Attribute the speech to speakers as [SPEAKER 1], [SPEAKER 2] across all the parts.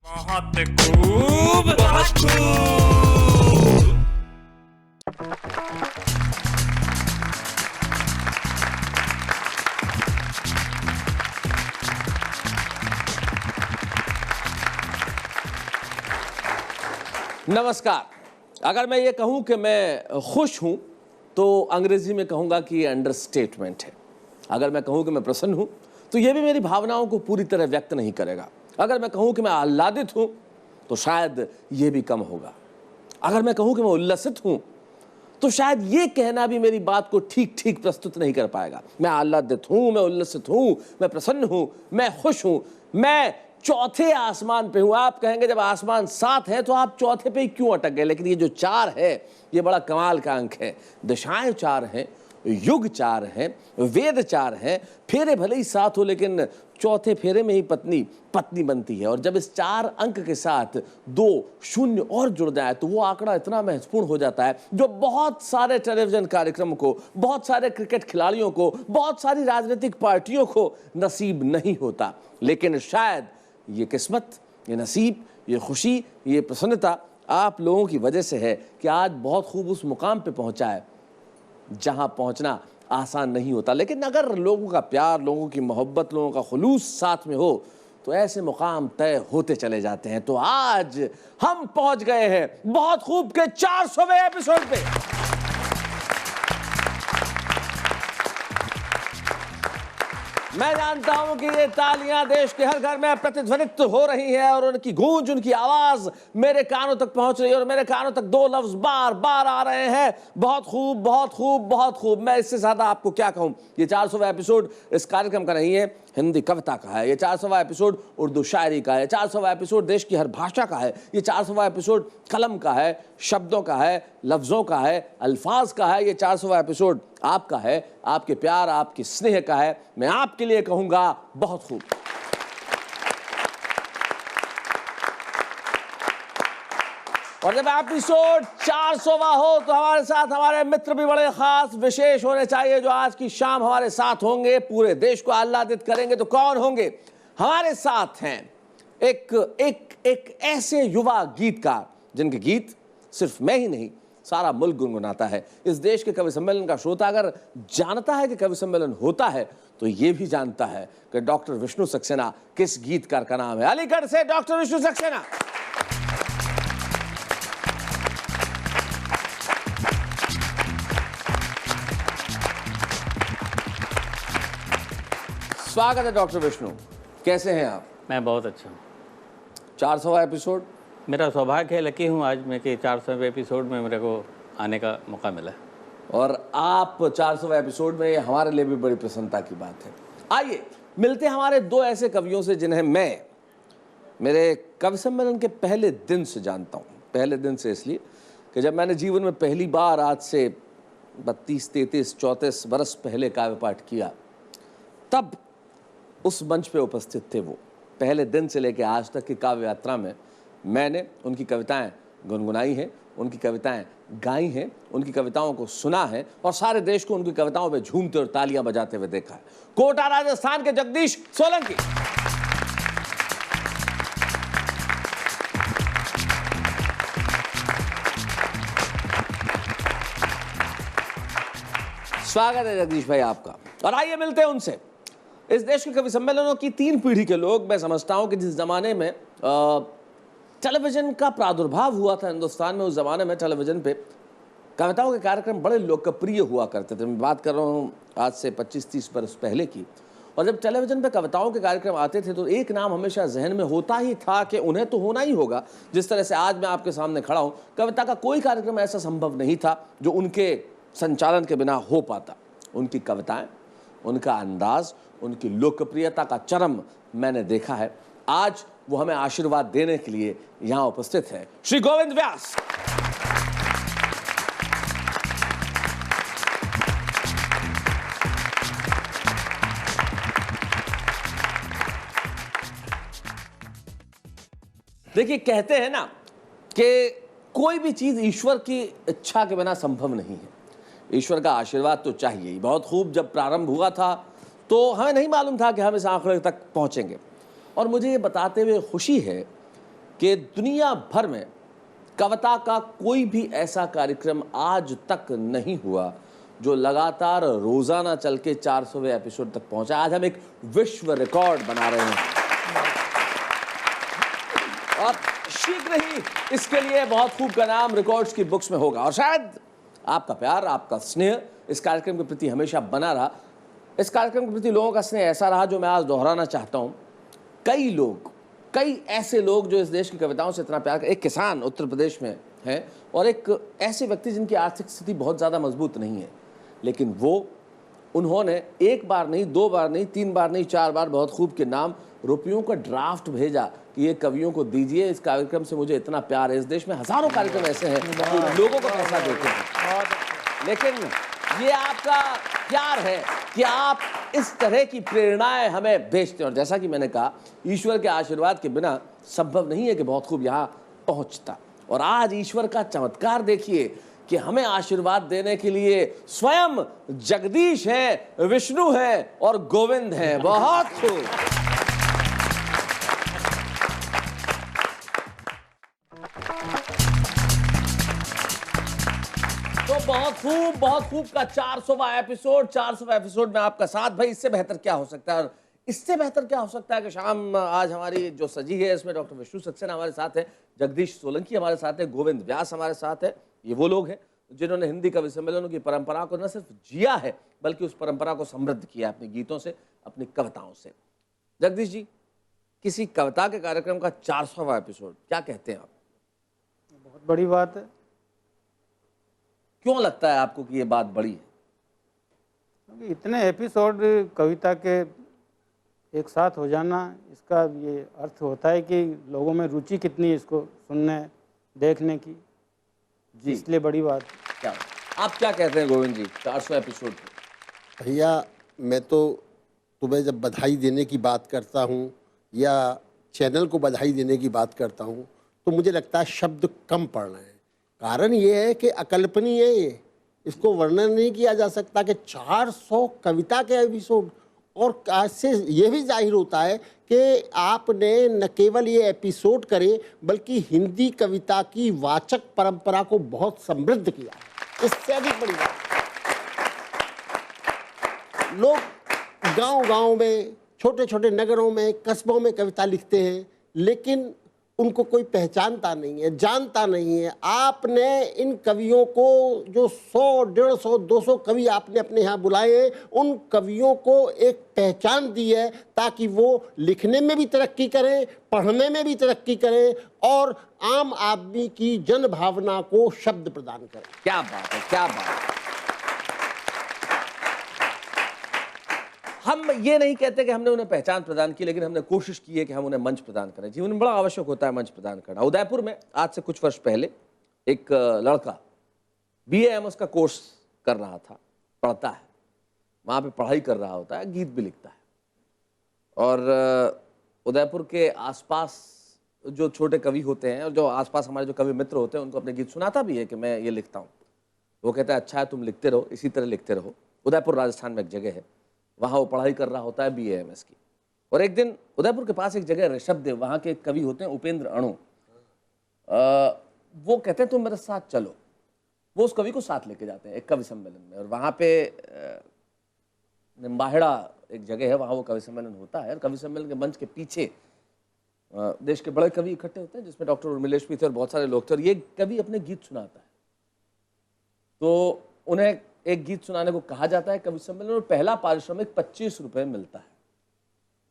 [SPEAKER 1] बहुत खूब, बहुत खूब।
[SPEAKER 2] नमस्कार। अगर मैं ये कहूं कि मैं खुश हूं तो अंग्रेजी में कहूंगा कि ये अंडरस्टेटमेंट है। अगर मैं कहूं कि मैं प्रसन्न हूं तो ये भी मेरी भावनाओं को पूरी तरह व्यक्त नहीं करेगा। अगर मैं कहूं कि मैं आह्लादित हूं तो शायद ये भी कम होगा। अगर मैं कहूं कि मैं उल्लसित हूं तो शायद ये कहना भी मेरी बात को ठीक ठीक प्रस्तुत नहीं कर पाएगा। मैं आह्लादित हूं, मैं उल्लसित हूं, मैं प्रसन्न हूं, मैं खुश हूं, मैं चौथे आसमान पे हूं। आप कहेंगे जब आसमान 7 है तो आप चौथे पे ही क्यों अटक गए? लेकिन ये जो 4 है ये बड़ा कमाल का अंक है। दिशाएं 4 हैं, युग 4 हैं, वेद 4 हैं, फेरे भले ही 7 हो लेकिन चौथे फेरे में ही पत्नी पत्नी बनती है। और जब इस 4 अंक के साथ 2 शून्य और जुड़ जाए तो वो आंकड़ा इतना महत्वपूर्ण हो जाता है जो बहुत सारे टेलीविजन कार्यक्रम को, बहुत सारे क्रिकेट खिलाड़ियों को, बहुत सारी राजनीतिक पार्टियों को नसीब नहीं होता। लेकिन शायद ये किस्मत, ये नसीब, ये खुशी, ये प्रसन्नता आप लोगों की वजह से है कि आज बहुत खूब उस मुकाम पे पहुंचा है जहां पहुंचना आसान नहीं होता। लेकिन अगर लोगों का प्यार, लोगों की मोहब्बत, लोगों का खुलूस साथ में हो तो ऐसे मुकाम तय होते चले जाते हैं। तो आज हम पहुंच गए हैं बहुत खूब के 400वें एपिसोड पे। मैं जानता हूं कि ये तालियां देश के हर घर में प्रतिध्वनित हो रही हैं और उनकी गूंज, उनकी आवाज मेरे कानों तक पहुंच रही है और मेरे कानों तक 2 लफ्ज बार बार आ रहे हैं, बहुत खूब, बहुत खूब, बहुत खूब। मैं इससे ज्यादा आपको क्या कहूं। ये 400वां एपिसोड इस कार्यक्रम का नहीं है, हिंदी कविता का है। ये 400वां एपिसोड उर्दू शायरी का है। 400वां एपिसोड देश की हर भाषा का है। ये 400वां एपिसोड कलम का है, शब्दों का है, लफ्जों का है, अल्फाज का है। ये 400वां एपिसोड आपका है, आपके प्यार, आपके स्नेह का है। मैं आपके लिए कहूंगा बहुत खूब। और जब एपिसोड 400वां हो तो हमारे साथ हमारे मित्र भी बड़े खास विशेष होने चाहिए जो आज की शाम हमारे साथ होंगे, पूरे देश को आह्लादित करेंगे। तो कौन होंगे? हमारे साथ हैं एक ऐसे युवा गीतकार जिनके गीत सिर्फ मैं ही नहीं सारा मुल्क गुनगुनाता है। इस देश के कवि सम्मेलन का श्रोता अगर जानता है कि कवि सम्मेलन होता है तो ये भी जानता है कि डॉक्टर विष्णु सक्सेना किस गीतकार का नाम है। अलीगढ़ से डॉक्टर विष्णु सक्सेना। स्वागत है डॉक्टर विष्णु, कैसे हैं आप?
[SPEAKER 3] मैं बहुत अच्छा हूँ।
[SPEAKER 2] 400वां एपिसोड
[SPEAKER 3] मेरा सौभाग्य है, लकी हूँ आज मैं कि 400वें एपिसोड में मेरे को आने का मौका मिला।
[SPEAKER 2] और आप 400वें एपिसोड में, ये हमारे लिए भी बड़ी प्रसन्नता की बात है। आइए मिलते हैं हमारे 2 ऐसे कवियों से जिन्हें मैं मेरे कवि सम्मेलन के पहले दिन से जानता हूँ। पहले दिन से इसलिए कि जब मैंने जीवन में पहली बार आज से 32, 33, 34 बरस पहले काव्य पाठ किया तब उस मंच पे उपस्थित थे वो। पहले दिन से लेकर आज तक की काव्य यात्रा में मैंने उनकी कविताएं गुनगुनाई हैं, उनकी कविताएं गाई हैं, उनकी कविताओं को सुना है और सारे देश को उनकी कविताओं पे झूमते और तालियां बजाते हुए देखा है। कोटा राजस्थान के जगदीश सोलंकी। स्वागत है जगदीश भाई आपका। और आइए मिलते हैं उनसे। इस देश के कवि सम्मेलनों की 3 पीढ़ी के लोग, मैं समझता हूं कि जिस जमाने में टेलीविजन का प्रादुर्भाव हुआ था हिंदुस्तान में, उस जमाने में टेलीविजन पे कविताओं के कार्यक्रम बड़े लोकप्रिय हुआ करते थे। मैं बात कर रहा हूँ आज से 25-30 बरस पहले की। और जब टेलीविजन पे कविताओं के कार्यक्रम आते थे तो एक नाम हमेशा जहन में होता ही था कि उन्हें तो होना ही होगा। जिस तरह से आज मैं आपके सामने खड़ा हूँ, कविता का कोई कार्यक्रम ऐसा संभव नहीं था जो उनके संचालन के बिना हो पाता। उनकी कविताएं, उनका अंदाज, उनकी लोकप्रियता का चरम मैंने देखा है। आज वो हमें आशीर्वाद देने के लिए यहां उपस्थित है श्री गोविंद व्यास। देखिए, कहते हैं ना कि कोई भी चीज ईश्वर की इच्छा के बिना संभव नहीं है। ईश्वर का आशीर्वाद तो चाहिए ही। बहुत खूब जब प्रारंभ हुआ था तो हमें नहीं मालूम था कि हम इस आंकड़े तक पहुंचेंगे। और मुझे ये बताते हुए खुशी है कि दुनिया भर में कविता का कोई भी ऐसा कार्यक्रम आज तक नहीं हुआ जो लगातार रोजाना चल के 400वें एपिसोड तक पहुंचा। आज हम एक विश्व रिकॉर्ड बना रहे हैं और शीघ्र ही इसके लिए बहुत खूब का नाम रिकॉर्ड्स की बुक्स में होगा। और शायद आपका प्यार, आपका स्नेह इस कार्यक्रम के प्रति हमेशा बना रहा। इस कार्यक्रम के प्रति लोगों का स्नेह ऐसा रहा जो मैं आज दोहराना चाहता हूं। कई ऐसे लोग जो इस देश की कविताओं से इतना प्यार, एक किसान उत्तर प्रदेश में है और एक ऐसे व्यक्ति जिनकी आर्थिक स्थिति बहुत ज़्यादा मजबूत नहीं है, लेकिन उन्होंने एक बार नहीं, 2 बार नहीं, 3 बार नहीं, 4 बार बहुत खूब के नाम रुपयों का ड्राफ्ट भेजा कि ये कवियों को दीजिए, इस कार्यक्रम से मुझे इतना प्यार है। इस देश में हजारों कार्यक्रम ऐसे हैं जो लोगों को पैसा देते हैं, लेकिन ये आपका प्यार है कि आप इस तरह की प्रेरणाएं हमें भेजते हैं। और जैसा कि मैंने कहा, ईश्वर के आशीर्वाद के बिना संभव नहीं है कि बहुत खूब यहाँ पहुंचता। और आज ईश्वर का चमत्कार देखिए कि हमें आशीर्वाद देने के लिए स्वयं जगदीश है, विष्णु है और गोविंद है। बहुत खूब। तो बहुत खूब का 400वां एपिसोड में आपका साथ। भाई इससे बेहतर क्या हो सकता है? और इससे बेहतर क्या हो सकता है कि शाम आज हमारी जो सजी है इसमें डॉक्टर विष्णु सक्सेना हमारे साथ है, जगदीश सोलंकी हमारे साथ है, गोविंद व्यास हमारे साथ है। ये वो लोग हैं जिन्होंने हिंदी कवि सम्मेलनों की परंपरा को न सिर्फ जिया है बल्कि उस परंपरा को समृद्ध किया अपने गीतों से, अपनी कविताओं से। जगदीश जी, किसी कविता के कार्यक्रम का 400वां एपिसोड, क्या कहते हैं आप?
[SPEAKER 3] बहुत बड़ी बात है।
[SPEAKER 2] क्यों लगता है आपको कि ये बात बड़ी है?
[SPEAKER 3] क्योंकि इतने एपिसोड कविता के एक साथ हो जाना, इसका ये अर्थ होता है कि लोगों में रुचि कितनी है इसको सुनने देखने की जी, इसलिए बड़ी बात।
[SPEAKER 2] क्या आप क्या कहते हैं गोविंद जी 400 एपिसोड?
[SPEAKER 4] भैया, मैं तो तुम्हें जब बधाई देने की बात करता हूँ या चैनल को बधाई देने की बात करता हूँ तो मुझे लगता है शब्द कम पड़ रहे हैं। कारण ये है कि अकल्पनीय है, ये इसको वर्णन नहीं किया जा सकता कि 400 कविता के एपिसोड। और इससे ये भी जाहिर होता है कि आपने न केवल ये एपिसोड करे बल्कि हिंदी कविता की वाचक परंपरा को बहुत समृद्ध किया। इससे अधिक बड़ी बात, लोग गांव-गांव में, छोटे-छोटे नगरों में, कस्बों में कविता लिखते हैं, लेकिन उनको कोई पहचानता नहीं है, जानता नहीं है। आपने इन कवियों को, जो 100, 150, 200 कवि आपने अपने यहाँ बुलाए हैं, उन कवियों को एक पहचान दी है ताकि वो लिखने में भी तरक्की करें, पढ़ने में भी तरक्की करें और आम आदमी की जन भावना को शब्द प्रदान करें।
[SPEAKER 2] क्या बात है, क्या बात है। हम ये नहीं कहते कि हमने उन्हें पहचान प्रदान की, लेकिन हमने कोशिश की है कि हम उन्हें मंच प्रदान करें। जीवन में बड़ा आवश्यक होता है मंच प्रदान करना। उदयपुर में आज से कुछ वर्ष पहले एक लड़का BAMS का कोर्स कर रहा था, पढ़ता है, वहाँ पे पढ़ाई कर रहा होता है, गीत भी लिखता है। और उदयपुर के आसपास जो छोटे कवि होते हैं और जो आसपास हमारे जो कवि मित्र होते हैं उनको अपने गीत सुनाता भी है कि मैं ये लिखता हूँ। वो कहता है अच्छा है, तुम लिखते रहो, इसी तरह लिखते रहो। उदयपुर राजस्थान में एक जगह है, वहाँ वो पढ़ाई कर रहा होता है BAMS की। और एक दिन उदयपुर के पास एक जगह ऋषभदेव, वहाँ के कवि होते हैं उपेंद्र अणु, वो कहते हैं तुम मेरे साथ चलो। वो उस कवि को साथ लेके जाते हैं एक कवि सम्मेलन में। और वहाँ पे निम्बाहेड़ा एक जगह है, वहाँ वो कवि सम्मेलन होता है। और कवि सम्मेलन के मंच के पीछे देश के बड़े कवि इकट्ठे होते हैं, जिसमें डॉक्टर उर्मिलेश भी थे और बहुत सारे लोग थे। और ये कवि अपने गीत सुनाता है, तो उन्हें एक गीत सुनाने को कहा जाता है कवि सम्मेलन। और पहला पारिश्रमिक 25 रुपये मिलता है।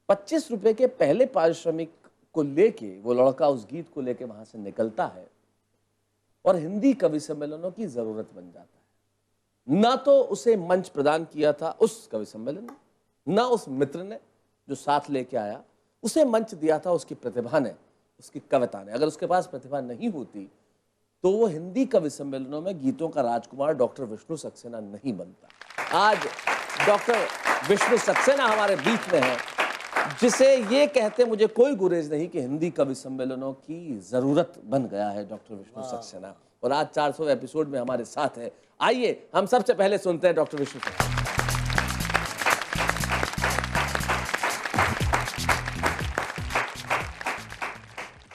[SPEAKER 2] 25 रुपये के पहले पारिश्रमिक को लेके वो लड़का उस गीत को लेके वहां से निकलता है और हिंदी कवि सम्मेलनों की जरूरत बन जाता है। ना तो उसे मंच प्रदान किया था उस कवि सम्मेलन ने, ना उस मित्र ने जो साथ लेके आया, उसे मंच दिया था उसकी प्रतिभा ने, उसकी कविता ने। अगर उसके पास प्रतिभा नहीं होती तो वो हिंदी कवि सम्मेलनों में गीतों का राजकुमार डॉक्टर विष्णु सक्सेना नहीं बनता। आज डॉक्टर विष्णु सक्सेना हमारे बीच में है, जिसे ये कहते मुझे कोई गुरेज नहीं कि हिंदी कवि सम्मेलनों की जरूरत बन गया है डॉक्टर विष्णु सक्सेना। और आज 400 एपिसोड में हमारे साथ है। आइए हम सबसे पहले सुनते हैं डॉक्टर विष्णु सक्सेना।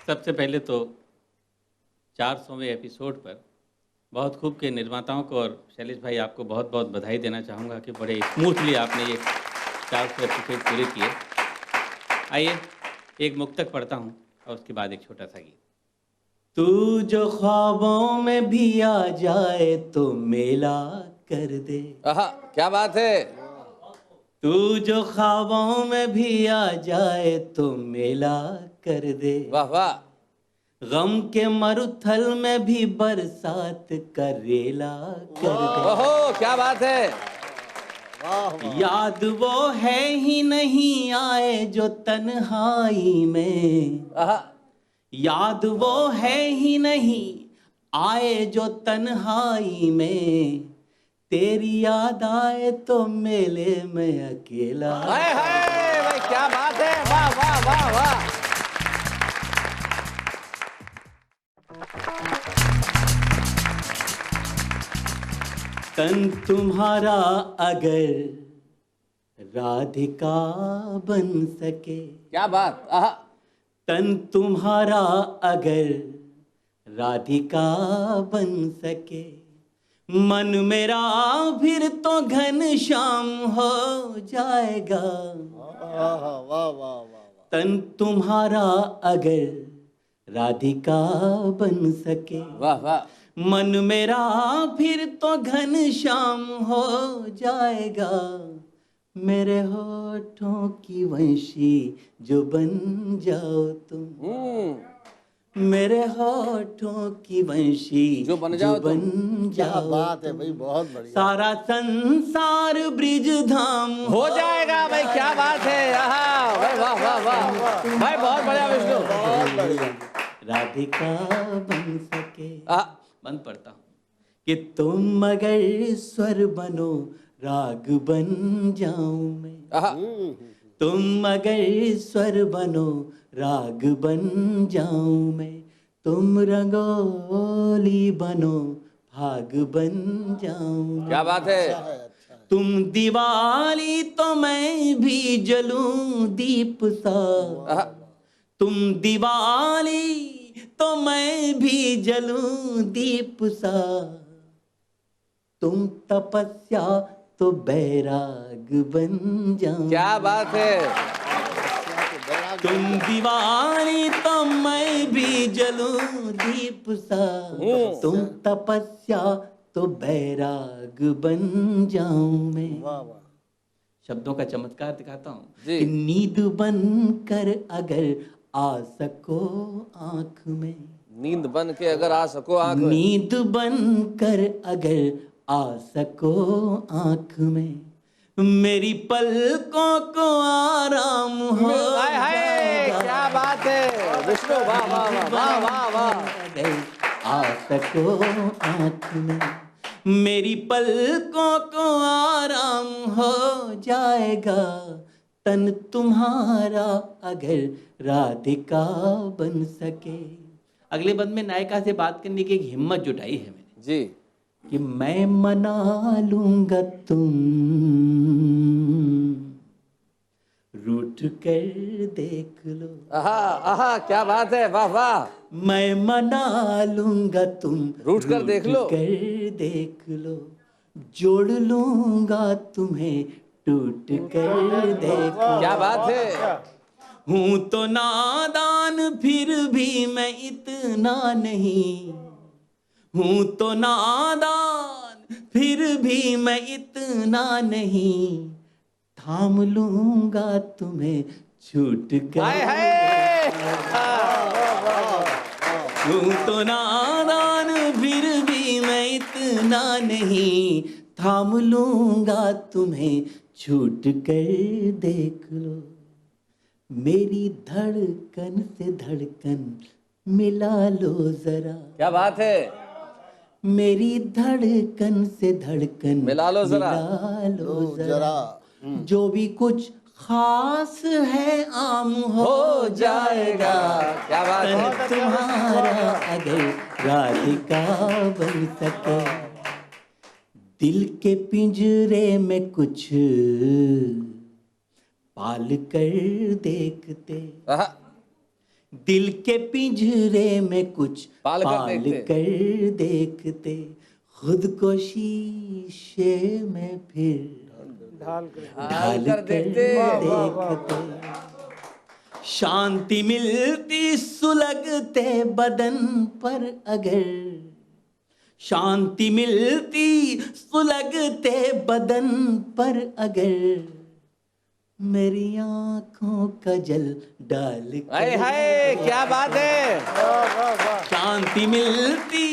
[SPEAKER 5] सबसे पहले तो 400वें एपिसोड पर बहुत खूब के निर्माताओं को और शैलेश भाई आपको बहुत बहुत बधाई देना चाहूँगा कि बड़े स्मूथली आपने ये 400 एपिसोड पूरे किए। आइए एक मुक्तक पढ़ता हूँ और उसके बाद एक छोटा सा गीत। तू जो ख्वाबों में भी आ जाए तो मेला कर दे।
[SPEAKER 2] आहा, क्या बात है।
[SPEAKER 5] तू जो ख्वाबों में भी आ जाए तो मेला कर दे।
[SPEAKER 2] वाह वाह।
[SPEAKER 5] गम के मरुथल में भी बरसात करेला कर दे।
[SPEAKER 2] ओहो, क्या बात है।
[SPEAKER 5] याद वो है ही नहीं आए जो तन्हाई में।
[SPEAKER 2] आहा,
[SPEAKER 5] याद वो है ही नहीं आए जो तन्हाई में। तेरी याद आए तो मेले में अकेला।
[SPEAKER 2] हाय हाय भाई, क्या बात है। वाह वाह वाह वाह।
[SPEAKER 5] तन तुम्हारा अगर राधिका बन सके।
[SPEAKER 2] क्या बात। आहा,
[SPEAKER 5] तन तुम्हारा अगर राधिका बन सके। मन मेरा फिर तो घनश्याम हो जाएगा। तन तुम्हारा अगर राधिका बन सके।
[SPEAKER 2] वाह वाह।
[SPEAKER 5] मन मेरा फिर तो घनश्याम हो जाएगा। मेरे होठों की वंशी जो बन जाओ तुम। मेरे होठों की वंशी
[SPEAKER 2] जो बन जाओ तुम।
[SPEAKER 5] बन
[SPEAKER 4] क्या
[SPEAKER 5] जाओ
[SPEAKER 4] बात है भाई, बहुत बढ़िया।
[SPEAKER 5] सारा संसार ब्रिज धाम
[SPEAKER 2] हो जाएगा भाई, क्या बात है। आहा भाई, वाह वाह वाह भाई, बहुत बढ़िया विष्णु।
[SPEAKER 4] बहुत बढ़िया।
[SPEAKER 5] राधिका बन सके।
[SPEAKER 2] आहा,
[SPEAKER 5] बंद पढ़ता हूँ कि तुम अगर स्वर बनो राग बन जाऊं मैं।
[SPEAKER 2] आहा,
[SPEAKER 5] तुम अगर स्वर बनो राग बन जाऊं मैं। तुम रंगोली बनो भाग बन जाऊं।
[SPEAKER 2] क्या बात है।
[SPEAKER 5] तुम दिवाली तो मैं भी जलूं दीप सा।
[SPEAKER 2] आहा,
[SPEAKER 5] तुम दिवाली तो मैं भी जलूं दीप सा। तुम तपस्या तो बैराग बन जाऊं।
[SPEAKER 2] क्या बात है।
[SPEAKER 5] तुम दिवाली तो मैं भी जलूं दीप सा। तुम तपस्या तो बैराग बन जाऊं मैं।
[SPEAKER 4] वाह वाह।
[SPEAKER 5] शब्दों का चमत्कार दिखाता हूँ
[SPEAKER 2] जी।
[SPEAKER 5] कि नींद बन कर अगर आ सको आंख में।
[SPEAKER 2] नींद बन के अगर आ सको आंख में।
[SPEAKER 5] नींद बन कर अगर आ सको आंख में। मेरी पलकों को आराम हो
[SPEAKER 2] हाय हाय,
[SPEAKER 5] जाएगा।
[SPEAKER 2] क्या बात है विष्णु। वाह वाह वाह वाह वाह वाह।
[SPEAKER 5] अगर आ सको आंख में। मेरी पलकों को आराम हो जाएगा। तन तुम्हारा अगर राधिका बन सके। अगले बंद में नायिका से बात करने की एक हिम्मत जुटाई है मैंने
[SPEAKER 2] जी।
[SPEAKER 5] कि मैं मना लूंगा तुम रूठ कर देख लो।
[SPEAKER 2] आहा आहा, क्या बात है। वाह वाह।
[SPEAKER 5] मैं मना लूंगा तुम
[SPEAKER 2] रूठ कर देख लो।
[SPEAKER 5] कर देख लो। जोड़ लूंगा तुम्हें टूट कर देख लो।
[SPEAKER 2] क्या बात है।
[SPEAKER 5] हूं तो नादान फिर भी मैं इतना नहीं। हूं तो नादान फिर भी मैं इतना नहीं। थाम लूंगा तुम्हें छूट
[SPEAKER 2] हाय
[SPEAKER 5] कर।
[SPEAKER 2] हाय।
[SPEAKER 5] हूं तो नादान फिर भी मैं इतना नहीं। थाम लूंगा तुम्हें छूट कर देख लो। मेरी धड़कन से धड़कन मिला लो जरा।
[SPEAKER 2] क्या बात है।
[SPEAKER 5] मेरी धड़कन से धड़कन
[SPEAKER 2] मिला लो जरा।
[SPEAKER 5] मिला लो जरा।
[SPEAKER 4] जरा।
[SPEAKER 5] जो भी कुछ खास है आम हो जाएगा।
[SPEAKER 2] क्या बात है।
[SPEAKER 5] तन तुम्हारा अगर राधिका बन सके। दिल के पिंजरे में कुछ पाल कर देखते।
[SPEAKER 2] आहा,
[SPEAKER 5] दिल के पिंजरे में कुछ
[SPEAKER 2] पाल कर
[SPEAKER 5] पाल
[SPEAKER 2] देखते।
[SPEAKER 5] कर देखते, खुद को शीशे में फिर
[SPEAKER 3] ढाल कर
[SPEAKER 5] ढाल कर देखते, शांति मिलती सुलगते बदन पर अगर, शांति मिलती सुलगते बदन पर अगर, मेरी आंखों का जल डाल
[SPEAKER 2] हाय
[SPEAKER 5] कर,
[SPEAKER 2] हाय क्या बात है।
[SPEAKER 5] शांति मिलती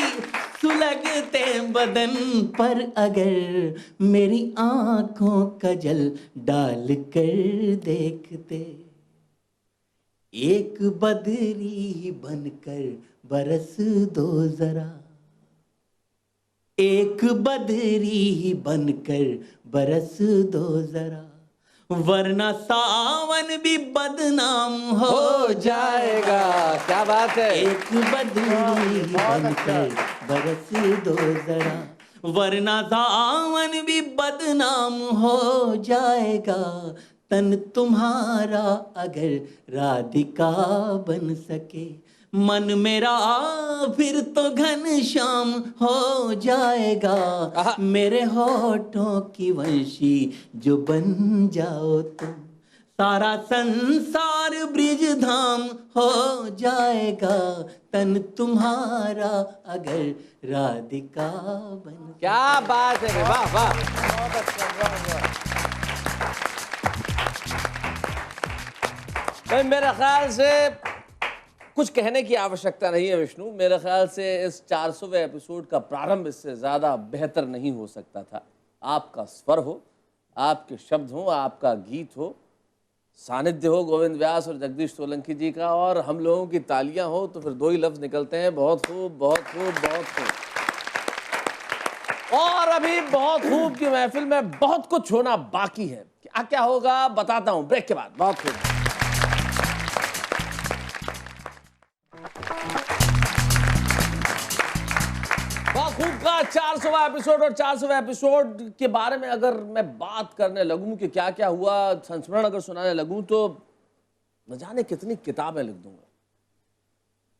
[SPEAKER 5] सुलगते बदन पर अगर, मेरी आंखों का जल डाल कर देखते, एक बदरी बनकर बरस दो जरा, एक बदरी बनकर बरस दो जरा, वरना सावन भी बदनाम हो
[SPEAKER 2] जाएगा। क्या बात है।
[SPEAKER 5] एक बदरी बनकर बरस दो जरा, वरना सावन भी बदनाम हो जाएगा, तन तुम्हारा अगर राधिका बन सके, मन मेरा फिर तो घनश्याम हो जाएगा, मेरे होठों की वंशी जो बन जाओ तुम, सारा संसार ब्रिज धाम हो जाएगा, तन तुम्हारा अगर राधिका बन।
[SPEAKER 2] क्या बात है, वाह वाह। भाई मेरे ख्याल से कुछ कहने की आवश्यकता नहीं है विष्णु। मेरे ख्याल से इस 400वें एपिसोड का प्रारंभ इससे ज़्यादा बेहतर नहीं हो सकता था। आपका स्वर हो, आपके शब्द हो, आपका गीत हो, सानिध्य हो गोविंद व्यास और जगदीश सोलंकी जी का, और हम लोगों की तालियां हो, तो फिर दो ही लफ्ज निकलते हैं, बहुत खूब, बहुत खूब, बहुत खूब। और अभी बहुत खूब की महफिल में बहुत कुछ होना बाकी है। क्या क्या होगा बताता हूं ब्रेक के बाद। बहुत खूब। बहुत खूब का 400वां एपिसोड, और 400वें एपिसोड के बारे में अगर मैं बात करने लगूं कि क्या क्या हुआ, संस्मरण अगर सुनाने लगूं, तो न जाने कितनी किताबें लिख दूंगा।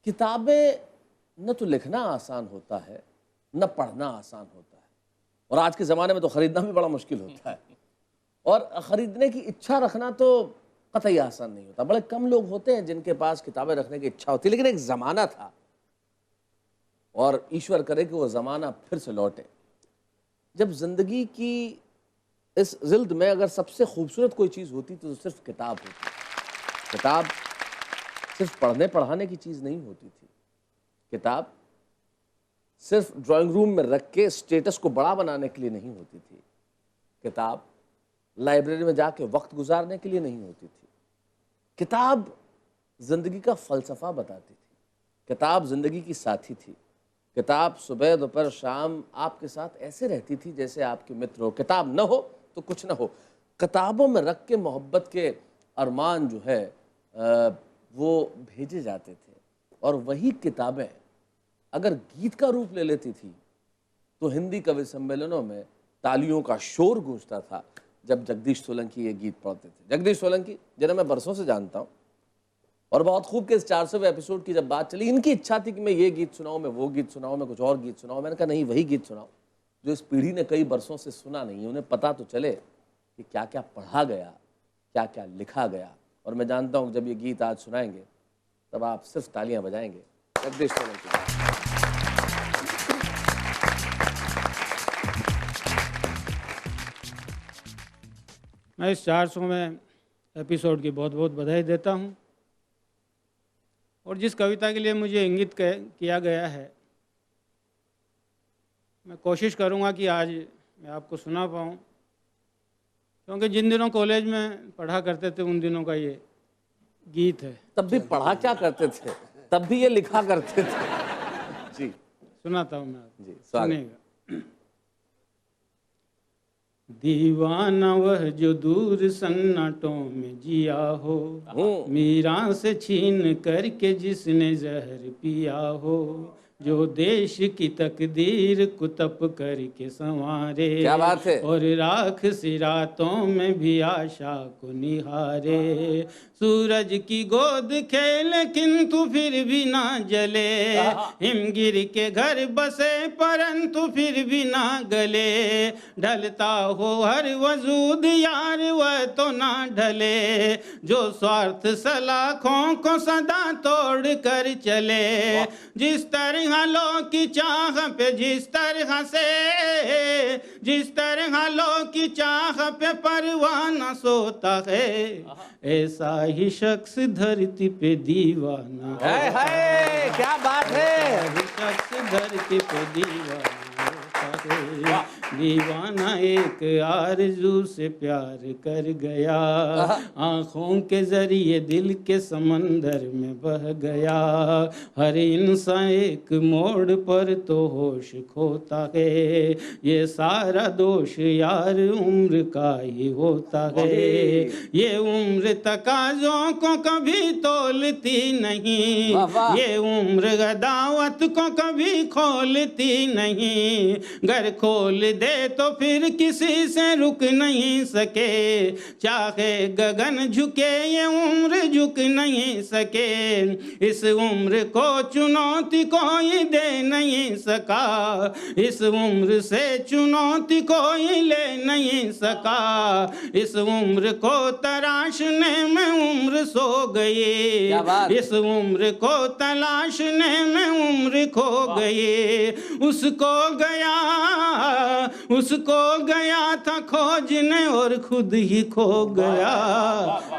[SPEAKER 2] किताबें न तो लिखना आसान होता है, न पढ़ना आसान होता है, और आज के ज़माने में तो ख़रीदना भी बड़ा मुश्किल होता है, और ख़रीदने की इच्छा रखना तो कतई आसान नहीं होता। बड़े कम लोग होते हैं जिनके पास किताबें रखने की इच्छा होती है। लेकिन एक ज़माना था, और ईश्वर करे कि वो ज़माना फिर से लौटे, जब ज़िंदगी की इस जिल्द में अगर सबसे खूबसूरत कोई चीज़ होती तो सिर्फ किताब होती। किताब सिर्फ पढ़ने पढ़ाने की चीज़ नहीं होती थी। किताब सिर्फ ड्राइंग रूम में रख के स्टेटस को बड़ा बनाने के लिए नहीं होती थी। किताब लाइब्रेरी में जाके वक्त गुजारने के लिए नहीं होती थी। किताब ज़िंदगी का फ़लसफ़ा बताती थी। किताब ज़िंदगी की साथी थी। किताब सुबह दोपहर शाम आपके साथ ऐसे रहती थी जैसे आपके मित्र हो। किताब न हो तो कुछ न हो। किताबों में रख के मोहब्बत के अरमान जो है वो भेजे जाते थे, और वही किताबें अगर गीत का रूप ले लेती थी तो हिंदी कवि सम्मेलनों में तालियों का शोर गूंजता था जब जगदीश सोलंकी ये गीत पढ़ते थे। जगदीश सोलंकी जिन्हें मैं बरसों से जानता हूँ, और बहुत खूब के इस 400वें एपिसोड की जब बात चली, इनकी इच्छा थी कि मैं ये गीत सुनाऊँ, मैं वो गीत सुनाऊँ, मैं कुछ और गीत सुनाऊँ। मैंने कहा नहीं, वही गीत सुनाऊँ जो इस पीढ़ी ने कई बरसों से सुना नहीं है। उन्हें पता तो चले कि क्या क्या पढ़ा गया, क्या क्या लिखा गया। और मैं जानता हूँ जब ये गीत आज सुनाएंगे तब आप सिर्फ तालियां बजाएंगे। जगदीश सोलंकी।
[SPEAKER 3] मैं इस 400वें एपिसोड की बहुत बहुत बधाई देता हूँ, और जिस कविता के लिए मुझे इंगित किया गया है, मैं कोशिश करूँगा कि आज मैं आपको सुना पाऊँ, क्योंकि जिन दिनों कॉलेज में पढ़ा करते थे उन दिनों का ये गीत है।
[SPEAKER 2] तब भी पढ़ा क्या करते थे, तब भी ये लिखा करते थे। जी
[SPEAKER 3] सुनाता हूँ मैं आपको,
[SPEAKER 2] जी, स्वागत।
[SPEAKER 3] सुनिएगा। दीवाना वह जो दूर सन्नाटों में जिया हो, मीरा से छीन करके जिसने जहर पिया हो, जो देश की तकदीर को तप करके संवारे।
[SPEAKER 2] क्या बात है।
[SPEAKER 3] और राख सी रातों में भी आशा को निहारे। सूरज की गोद खेले किंतु फिर भी ना जले। हिमगिर के घर बसे परंतु फिर भी ना गले। ढलता हो हर वजूद यार वह तो ना ढले। जो स्वार्थ सलाखों को सदा तोड़ कर चले। जिस तरह लो की चाह पे जिस तरह लो की चाह पे परवाना सोता है। ऐसा ही शख्स धरती पे दीवाना
[SPEAKER 2] है। क्या बात है।
[SPEAKER 3] शख्स धरती पे दीवाना होता है। दीवाना एक आरज़ू से प्यार कर गया। आँखों के जरिए दिल के समंदर में बह गया। हर इंसान एक मोड़ पर तो होश खोता है। ये सारा दोष यार उम्र का ही होता है। ये उम्र तकाज़ों को कभी तोलती नहीं। ये उम्र गदावत को कभी खोलती नहीं। घर खोल दे तो फिर किसी से रुक नहीं सके। चाहे गगन झुके ये उम्र झुक नहीं सके। इस उम्र को चुनौती कोई दे नहीं सका। इस उम्र से चुनौती कोई ले नहीं सका। इस उम्र को तराशने में उम्र सो गई। इस उम्र को तलाशने में उम्र खो गई। उसको गया था खोजने और खुद ही खो गया।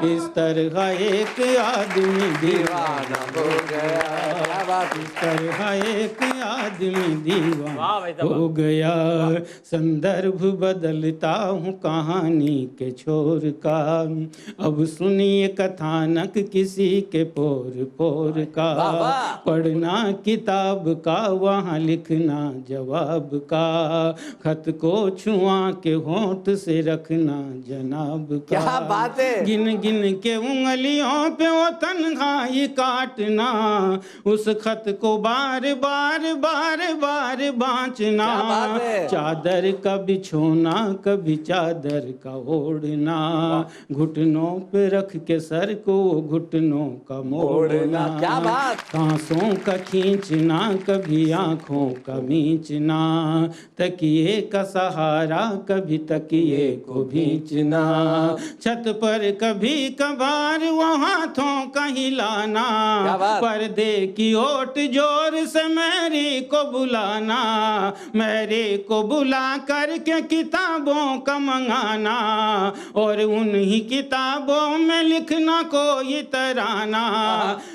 [SPEAKER 3] इस तरह एक आदमी दीवाना हो गया। इस तरह एक आदमी दीवाना हो गया। संदर्भ बदलता हूँ कहानी के छोर का। अब सुनिए कथानक किसी के पोर पोर का। पढ़ना किताब का वहाँ लिखना जवाब का। खत को छुआ के होंठ से रखना जनाब का।
[SPEAKER 2] क्या बात है।
[SPEAKER 3] गिन गिन के उंगलियों पे वो तन्हाई काटना। उस खत को बार बार बाँचना। चादर का बिछोना कभी चादर का ओढ़ना। घुटनों पे रख के सर को घुटनों का मोड़ना।
[SPEAKER 2] क्या बात।
[SPEAKER 3] सांसों का खींचना कभी आँखों का मींचना। तकिए का सहारा कभी तकिए को भींचना। छत पर कभी कभार वो हाथों का हिलाना। पर्दे की ओट जोर से मैरी को बुलाना। मैरी को बुला करके किताबों का मंगाना। और उन्हीं किताबों में लिखना कोई तराना।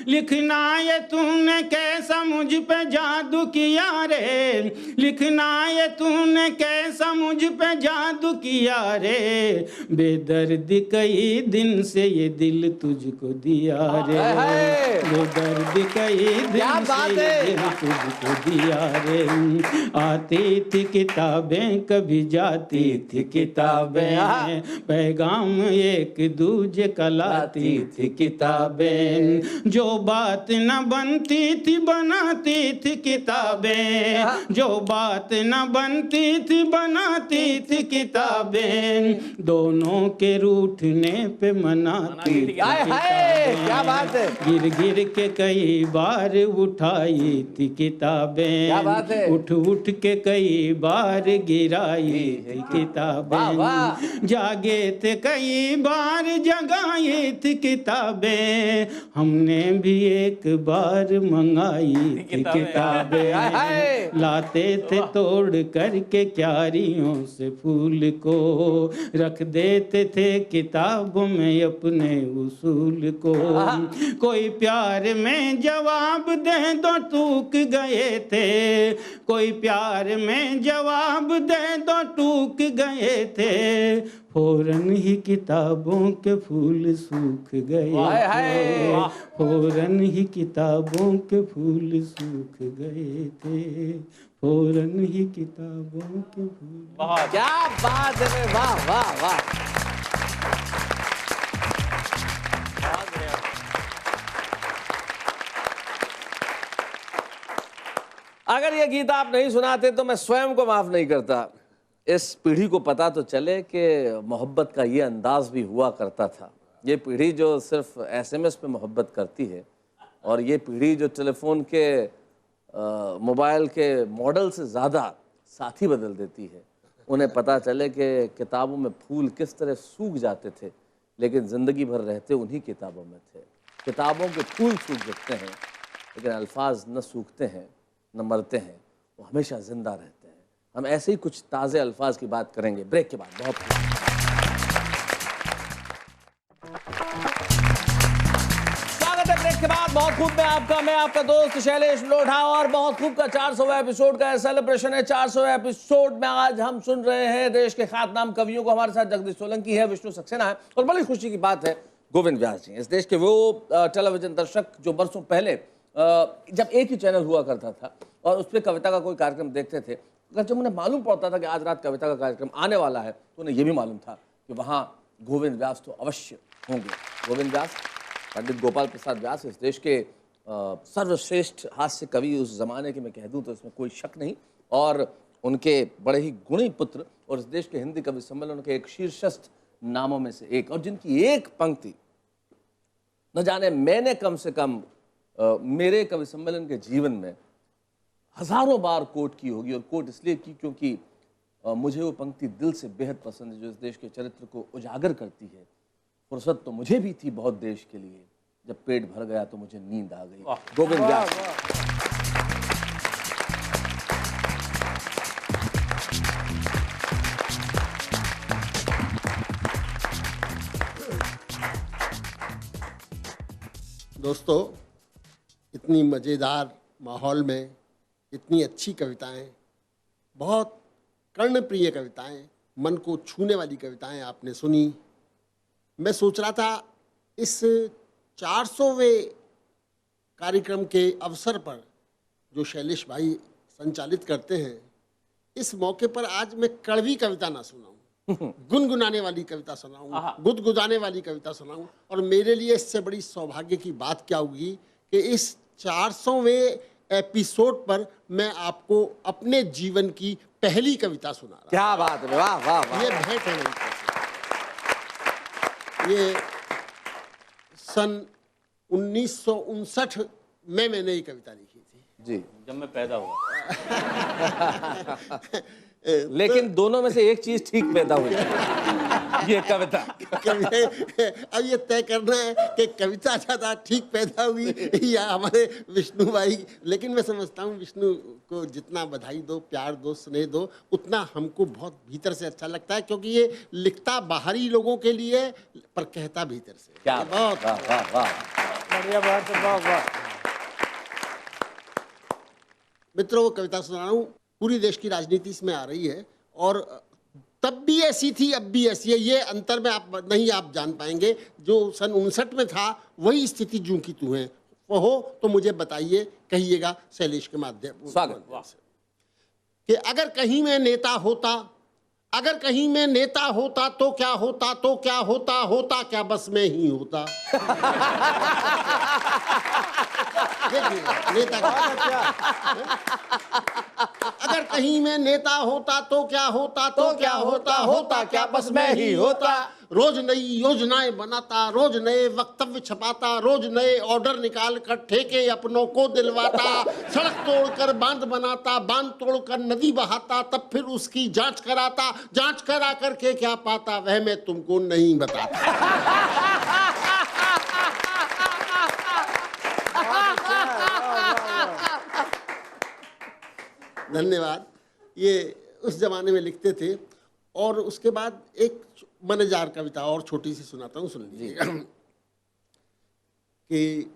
[SPEAKER 3] लिखना ये तूने कैसा मुझ पे जादू किया रे। लिखना ये तूने कैसा मुझ पे जादू किया रे। बेदर्दी कई दिन से ये दिल तुझको दिया रे। बेदर्दी कई दिन से ये दिल तुझको दिया रे। आती थी किताबें कभी जाती थी किताबें। पैगाम एक दूजे का लाती थी किताबें। जो बात न बनती थी बनाती थी किताबें। जो बात न बनती थी बनाती थी किताबें। दोनों के रूठने पे मनाती थी किताबें।
[SPEAKER 2] क्या बात है।
[SPEAKER 3] गिर गिर के कई बार उठाई थी किताबें।
[SPEAKER 2] क्या बात है।
[SPEAKER 3] उठ उठ के कई बार गिराई थी किताबें। जागे थे कई बार जगाई थी किताबें। हमने भी एक बार मंगाई थी किताबें। लाते थे तोड़ करके क्यारियों से फूल को। रख देते थे किताबों में अपने उसूल को। कोई प्यार में जवाब दे दो टूक गए थे। कोई प्यार में जवाब दे दो टूक गए थे। फौरन ही किताबों के फूल सूख गए थे। फौरन ही किताबों के फूल सूख गए थे। फौरन ही किताबों के फूल।
[SPEAKER 2] क्या बात है। वाह वाह वाह। अगर ये गीत आप नहीं सुनाते तो मैं स्वयं को माफ नहीं करता। इस पीढ़ी को पता तो चले कि मोहब्बत का ये अंदाज भी हुआ करता था। ये पीढ़ी जो सिर्फ SMS पे मोहब्बत करती है और ये पीढ़ी जो टेलीफोन के मोबाइल के मॉडल से ज़्यादा साथी बदल देती है, उन्हें पता चले कि किताबों में फूल किस तरह सूख जाते थे लेकिन ज़िंदगी भर रहते उन्हीं किताबों में थे। किताबों के फूल सूख सकते हैं लेकिन अल्फाज न सूखते हैं न मरते हैं, वो हमेशा ज़िंदा रहते हैं। हम ऐसे ही कुछ ताज़े अल्फाज की बात करेंगे ब्रेक के बाद। बहुत स्वागत है ब्रेक के बाद। बहुत खूब मैं आपका दोस्त शैलेश लोढ़ा और बहुत खूब का 400वां एपिसोड का सेलिब्रेशन है। 400वें एपिसोड में आज हम सुन रहे हैं देश के ख्यातनाम कवियों को। हमारे साथ जगदीश सोलंकी है, विष्णु सक्सेना है और बड़ी खुशी की बात है गोविंद व्यास जी। इस देश के वो टेलीविजन दर्शक जो बरसों पहले जब एक ही चैनल हुआ करता था और उस पर कविता का कोई कार्यक्रम देखते थे, अगर जब उन्हें मालूम पड़ता था कि आज रात कविता का कार्यक्रम आने वाला है तो उन्हें यह भी मालूम था कि वहाँ गोविंद व्यास तो अवश्य होंगे। गोविंद व्यास, पंडित गोपाल प्रसाद व्यास इस देश के सर्वश्रेष्ठ हास्य कवि उस जमाने के मैं कह दूं तो इसमें कोई शक नहीं, और उनके बड़े ही गुणी पुत्र और इस देश के हिंदी कवि सम्मेलन के एक शीर्षस्थ नामों में से एक, और जिनकी एक पंक्ति न जाने मैंने कम से कम मेरे कवि सम्मेलन के जीवन में हजारों बार कोट की होगी। और कोट इसलिए की क्योंकि मुझे वो पंक्ति दिल से बेहद पसंद है जो इस देश के चरित्र को उजागर करती है। फुर्सत तो मुझे भी थी बहुत देश के लिए, जब पेट भर गया तो मुझे नींद आ गई। गोविंद व्यास।
[SPEAKER 4] दोस्तों, इतनी मज़ेदार माहौल में इतनी अच्छी कविताएं, बहुत कर्णप्रिय कविताएं, मन को छूने वाली कविताएं आपने सुनी। मैं सोच रहा था इस 400वें कार्यक्रम के अवसर पर जो शैलेश भाई संचालित करते हैं, इस मौके पर आज मैं कड़वी कविता ना सुनाऊं, गुनगुनाने वाली कविता सुनाऊं, गुदगुदाने वाली कविता सुनाऊं। और मेरे लिए इससे बड़ी सौभाग्य की बात क्या होगी कि इस 400वें एपिसोड पर मैं आपको अपने जीवन की पहली कविता सुना रहा हूं।
[SPEAKER 2] क्या बात है, वाह वाह वाह।
[SPEAKER 4] ये भेंट है मेरी तरफ से। ये सन 1959 में मैंने ये कविता लिखी थी
[SPEAKER 2] जी,
[SPEAKER 5] जब मैं पैदा हुआ।
[SPEAKER 2] लेकिन दोनों में से एक चीज ठीक पैदा हुई, ये कविता।
[SPEAKER 4] अब ये तय करना है कि कविता ज्यादा ठीक पैदा हुई या हमारे विष्णु भाई। लेकिन मैं समझता हूँ विष्णु को जितना बधाई दो, प्यार दो, स्नेह दो, उतना हमको बहुत भीतर से अच्छा लगता है, क्योंकि ये लिखता बाहरी लोगों के लिए पर कहता भीतर से।
[SPEAKER 2] क्या
[SPEAKER 4] बहुत
[SPEAKER 2] वाह वाह वाह।
[SPEAKER 3] बढ़िया बात है, वाह वाह।
[SPEAKER 4] मित्रों, वो कविता सुना रहा हूँ। पूरी देश की राजनीति इसमें आ रही है और तब भी ऐसी थी, अब भी ऐसी है। ये अंतर में आप जान पाएंगे। जो सन 59 में था वही स्थिति जूं की तू है वो हो तो मुझे बताइए, कहिएगा शैलेश के माध्यम से कि अगर कहीं मैं नेता होता, अगर कहीं मैं नेता होता तो क्या होता, तो क्या होता, होता क्या बस में ही होता। देखिए नेता अगर कहीं मैं नेता होता तो क्या होता, तो क्या होता, होता क्या बस में ही होता। रोज नई योजनाएं बनाता, रोज नए वक्तव्य छपाता, रोज नए ऑर्डर निकाल कर ठेके अपनों को दिलवाता, सड़क तोड़कर बांध बनाता, बांध तोड़कर नदी बहाता, तब फिर उसकी जांच कराता, जांच करा करके क्या पाता वह मैं तुमको नहीं बताता। धन्यवाद। ये उस जमाने में लिखते थे। और उसके बाद एक मजेदार कविता और छोटी सी सुनाता हूँ, सुन लीजिएगा। कि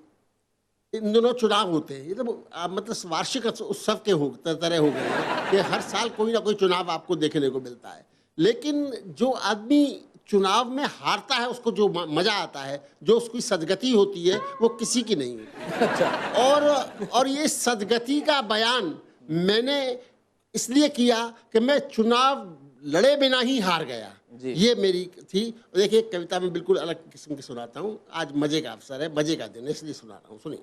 [SPEAKER 4] इन दिनों चुनाव होते हैं, ये तो मतलब वार्षिक उत्सव के तरह हो गए हैं कि हर साल कोई ना कोई चुनाव आपको देखने को मिलता है। लेकिन जो आदमी चुनाव में हारता है उसको जो मजा आता है, जो उसकी सदगति होती है, वो किसी की नहीं होती। और ये सदगति का बयान मैंने इसलिए किया कि मैं चुनाव लड़े बिना ही हार गया। ये मेरी थी। देखिए कविता में बिल्कुल अलग किस्म की सुनाता हूँ। आज मजे का अवसर है, मजे का दिन है, इसलिए सुना रहा हूँ। सुनिए।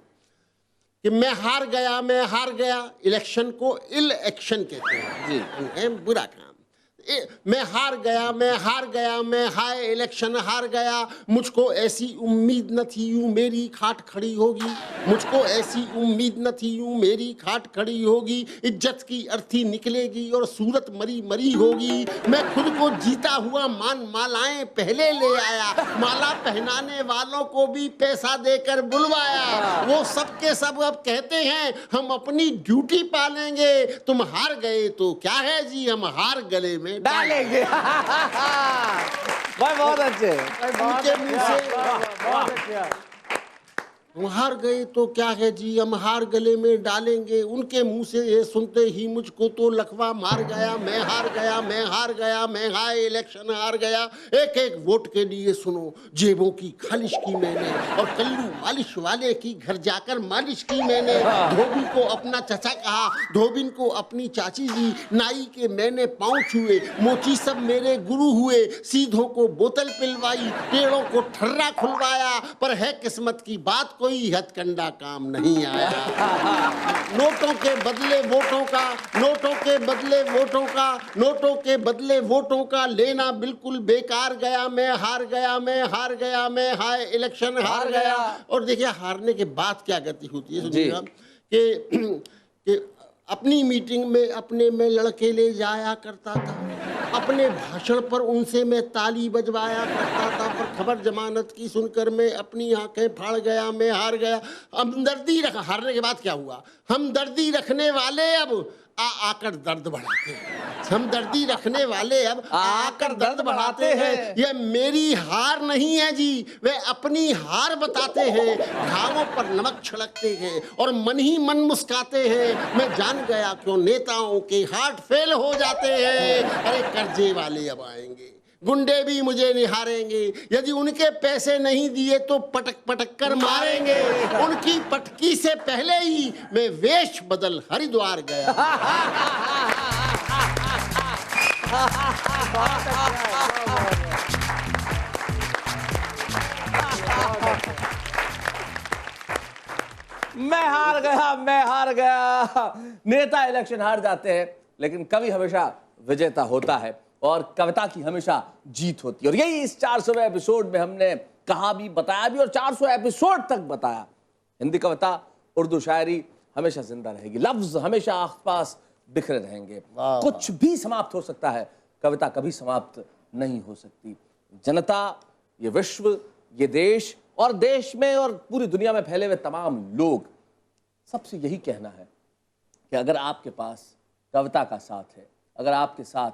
[SPEAKER 4] कि मैं हार गया इलेक्शन को इल एक्शन कहते हैं जी, बुरा काम। मैं हार गया, मैं हाय इलेक्शन हार गया, मुझको ऐसी उम्मीद न थी यूं मेरी खाट खड़ी होगी, मुझको ऐसी उम्मीद न थी यूं मेरी खाट खड़ी होगी, इज्जत की अर्थी निकलेगी और सूरत मरी मरी होगी। मैं खुद को जीता हुआ मान मालाएं पहले ले आया, माला पहनाने वालों को भी पैसा देकर बुलवाया। वो सब के सब अब कहते हैं हम अपनी ड्यूटी पालेंगे, तुम हार गए तो क्या है जी, हम हार गले में
[SPEAKER 2] डालेंगे। भाई बहुत अच्छे,
[SPEAKER 4] उनके मुंह से
[SPEAKER 2] बहुत अच्छे।
[SPEAKER 4] हम हार गए तो क्या है जी, हम हार गले में डालेंगे, उनके मुंह से ये सुनते ही मुझको तो लकवा मार गया। मैं हार गया, मैं हाय इलेक्शन हार गया। एक एक वोट के लिए सुनो जेबों की खालिश की मैंने, और कल्लू मालिश वाले की घर जाकर मालिश की मैंने। धोबी को अपना चचा कहा, धोबिन को अपनी चाची जी, नाई के मैंने पाँव छुए, मोची सब मेरे गुरु हुए, सीधों को बोतल पिलवाई, टेढ़ों को ठर्रा खुलवाया, पर है किस्मत की बात कोई हथकंडा काम नहीं आया। नोटों के बदले वोटों का, नोटों के बदले वोटों का, नोटों के बदले वोटों का लेना बिल्कुल बेकार गया। मैं हार गया, मैं हाय इलेक्शन हार गया। और देखिए हारने के बाद क्या गति होती है सुनिएगा, कि अपनी मीटिंग में अपने में लड़के ले जाया करता था, अपने भाषण पर उनसे मैं ताली बजवाया करता था, पर खबर जमानत की सुनकर मैं अपनी आंखें फाड़ गया। मैं हार गया। हारने के बाद क्या हुआ, हमदर्दी रखने वाले अब आकर दर्द बढ़ाते हैं, हमदर्दी रखने वाले अब आकर दर्द बढ़ाते हैं। यह मेरी हार नहीं है जी, वे अपनी हार बताते हैं, घावों पर नमक छिड़कते हैं और मन ही मन मुस्काते हैं। मैं जान गया क्यों नेताओं के हार्ट फेल हो जाते हैं। अरे कर्जे वाले अब आएंगे, गुंडे भी मुझे निहारेंगे, यदि उनके पैसे नहीं दिए तो पटक पटक कर मारेंगे। उनकी पटकी से पहले ही मैं वेश बदल हरिद्वार गया।
[SPEAKER 2] मैं हार गया। नेता इलेक्शन हार जाते हैं, लेकिन कवि हमेशा विजेता होता है और कविता की हमेशा जीत होती है। और यही इस 400वें एपिसोड में हमने कहा भी, बताया भी और 400 एपिसोड तक बताया। हिंदी कविता, उर्दू शायरी हमेशा जिंदा रहेगी, लफ्ज हमेशा आसपास बिखरे रहेंगे। कुछ भी समाप्त हो सकता है, कविता कभी समाप्त नहीं हो सकती। जनता, ये विश्व, ये देश और देश में और पूरी दुनिया में फैले हुए तमाम लोग, सबसे यही कहना है कि अगर आपके पास कविता का साथ है, अगर आपके साथ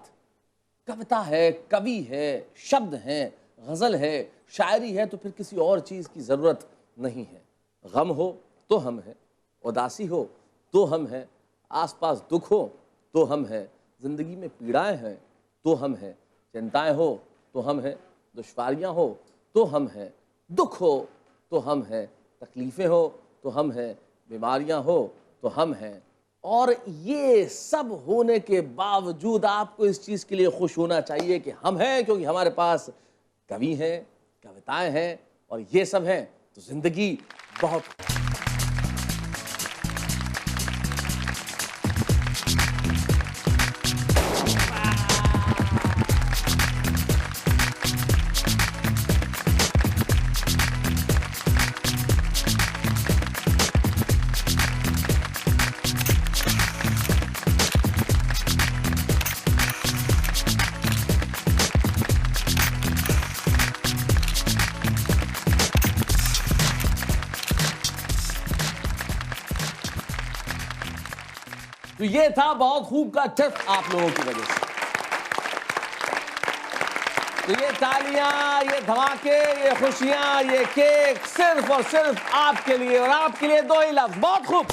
[SPEAKER 2] कविता है, कवि है, शब्द हैं, गजल है, शायरी है, तो फिर किसी और चीज की जरूरत नहीं है। गम हो तो हम हैं, उदासी हो तो हम हैं, आसपास दुख हो तो हम हैं, जिंदगी में पीड़ाएं हैं तो हम हैं, चिंताएं हो तो हम हैं, दुश्वारियां हो तो हम हैं, दुख हो तो हम हैं, तकलीफें हो तो हम हैं, बीमारियां हो तो हम हैं। और ये सब होने के बावजूद आपको इस चीज के लिए खुश होना चाहिए कि हम हैं, क्योंकि हमारे पास कवि हैं, कविताएं हैं और ये सब हैं, तो जिंदगी बहुत। तो ये था बहुत खूब का टिप आप लोगों की वजह से। तो ये तालियां, ये धमाके, ये खुशियां, ये केक सिर्फ और सिर्फ आपके लिए, और आपके लिए दो ही लफ्ज। बहुत खूब।